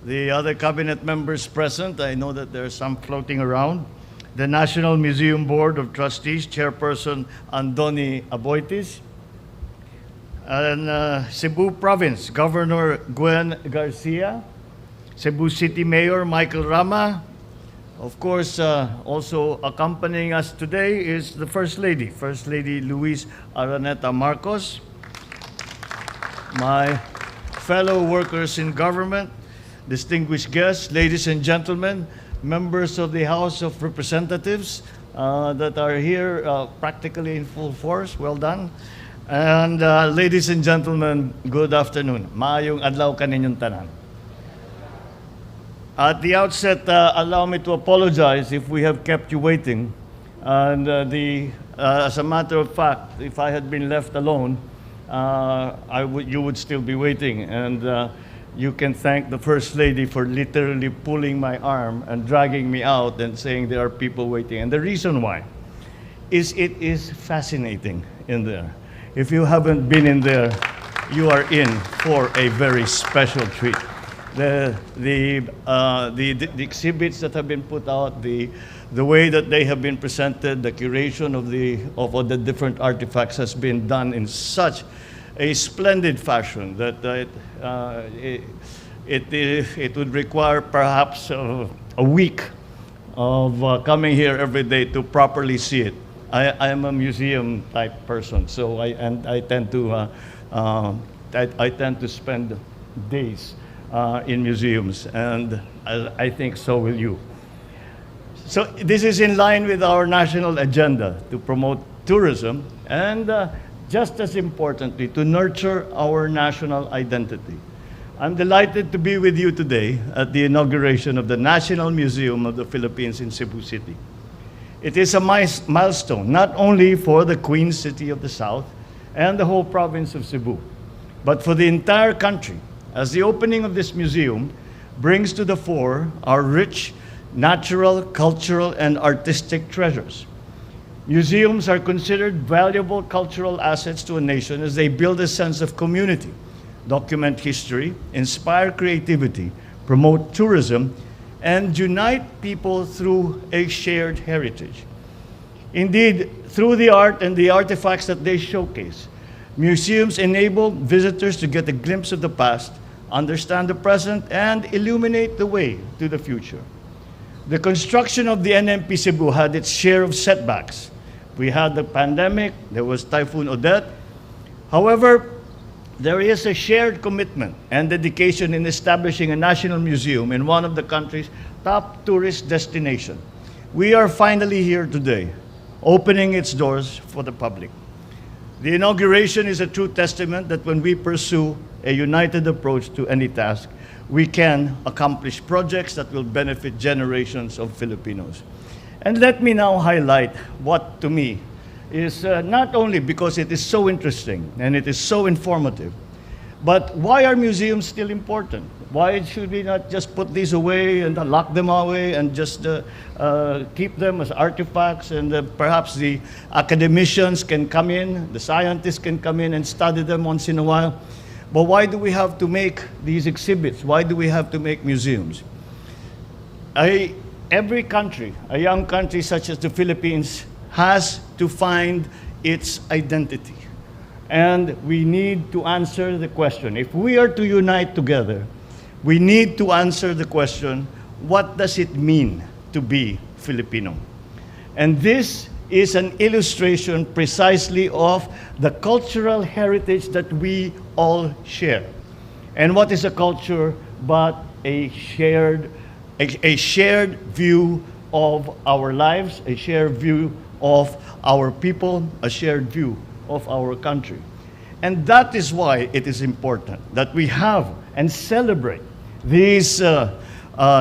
the other cabinet members present, I know that there are some floating around, the National Museum Board of Trustees, Chairperson Andoni Aboitis, and Cebu Province, Governor Gwen Garcia, Cebu City Mayor Michael Rama. Of course, also accompanying us today is the First Lady Luis Araneta Marcos, my fellow workers in government, distinguished guests, ladies and gentlemen, members of the House of Representatives that are here practically in full force, well done. And ladies and gentlemen, good afternoon. Maayong adlaw kaninyong tanan. At the outset, allow me to apologize if we have kept you waiting. And as a matter of fact, if I had been left alone, you would still be waiting. And you can thank the First Lady for literally pulling my arm and dragging me out and saying there are people waiting. And the reason why is it is fascinating in there. If you haven't been in there, you are in for a very special treat. The exhibits that have been put out, the way that they have been presented, the curation of the different artifacts has been done in such a splendid fashion that it would require perhaps a week of coming here every day to properly see it. I am a museum type person, so I tend to spend days in museums, and I think so will you. So this is in line with our national agenda to promote tourism and just as importantly, to nurture our national identity. I'm delighted to be with you today at the inauguration of the National Museum of the Philippines in Cebu City. It is a milestone, not only for the Queen City of the South and the whole province of Cebu, but for the entire country, as the opening of this museum brings to the fore our rich natural, cultural, and artistic treasures. Museums are considered valuable cultural assets to a nation as they build a sense of community, document history, inspire creativity, promote tourism, and unite people through a shared heritage. Indeed, through the art and the artifacts that they showcase, museums enable visitors to get a glimpse of the past, understand the present, and illuminate the way to the future. The construction of the NMP Cebu had its share of setbacks. We had the pandemic, there was Typhoon Odette. However, there is a shared commitment and dedication in establishing a national museum in one of the country's top tourist destinations. We are finally here today, opening its doors for the public. The inauguration is a true testament that when we pursue a united approach to any task, we can accomplish projects that will benefit generations of Filipinos. And let me now highlight what to me is not only because it is so interesting and it is so informative, but why are museums still important? Why should we not just put these away and lock them away and just keep them as artifacts, and perhaps the academicians can come in, the scientists can come in and study them once in a while? But why do we have to make these exhibits? Why do we have to make museums? Every country, a young country such as the Philippines, has to find its identity. And we need to answer the question. If we are to unite together, we need to answer the question, what does it mean to be Filipino? And this is an illustration precisely of the cultural heritage that we all share. And what is a culture but a shared view of our lives, a shared view of our people, a shared view of our country. And that is why it is important that we have and celebrate these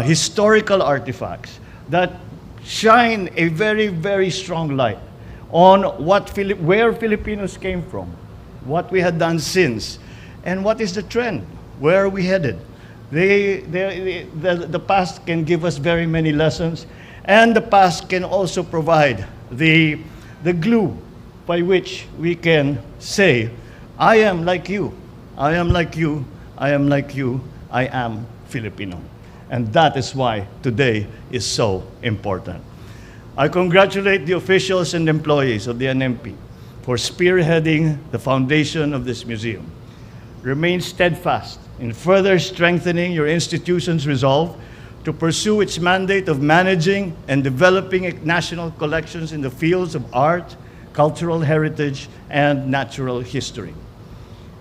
historical artifacts that shine a very, very strong light on where Filipinos came from, what we had done since, and what is the trend, where are we headed. The past can give us very many lessons, and the past can also provide the glue by which we can say, I am like you, I am like you, I am like you, I am Filipino. And that is why today is so important. I congratulate the officials and employees of the NMP for spearheading the foundation of this museum. Remain steadfast in further strengthening your institution's resolve to pursue its mandate of managing and developing national collections in the fields of art, cultural heritage, and natural history.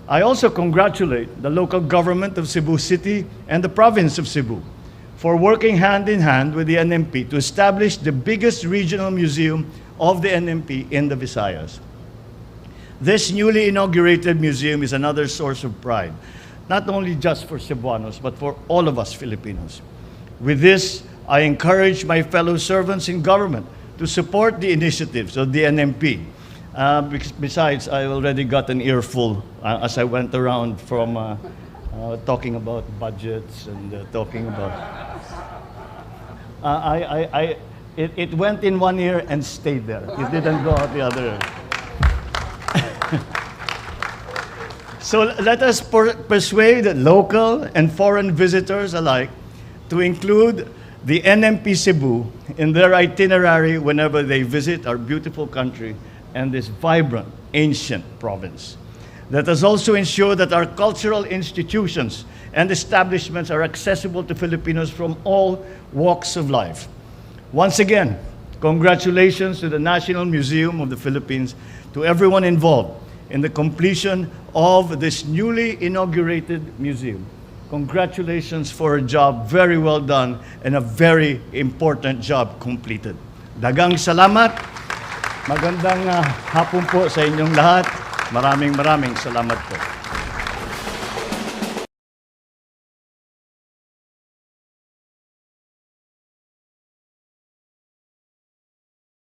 I also congratulate the local government of Cebu City and the province of Cebu for working hand in hand with the NMP to establish the biggest regional museum of the NMP in the Visayas. This newly inaugurated museum is another source of pride, not only just for Cebuanos, but for all of us Filipinos. With this, I encourage my fellow servants in government to support the initiatives of the NMP. Besides, I already got an earful as I went around from talking about budgets and talking about... It went in one ear and stayed there. It didn't go out the other ear. So let us persuade local and foreign visitors alike to include the NMP Cebu in their itinerary whenever they visit our beautiful country and this vibrant, ancient province. Let us also ensure that our cultural institutions and establishments are accessible to Filipinos from all walks of life. Once again, congratulations to the National Museum of the Philippines, to everyone involved in the completion of this newly inaugurated museum. Congratulations for a job very well done and a very important job completed. Dagang salamat. Magandang hapon po sa inyong lahat. Maraming salamat po.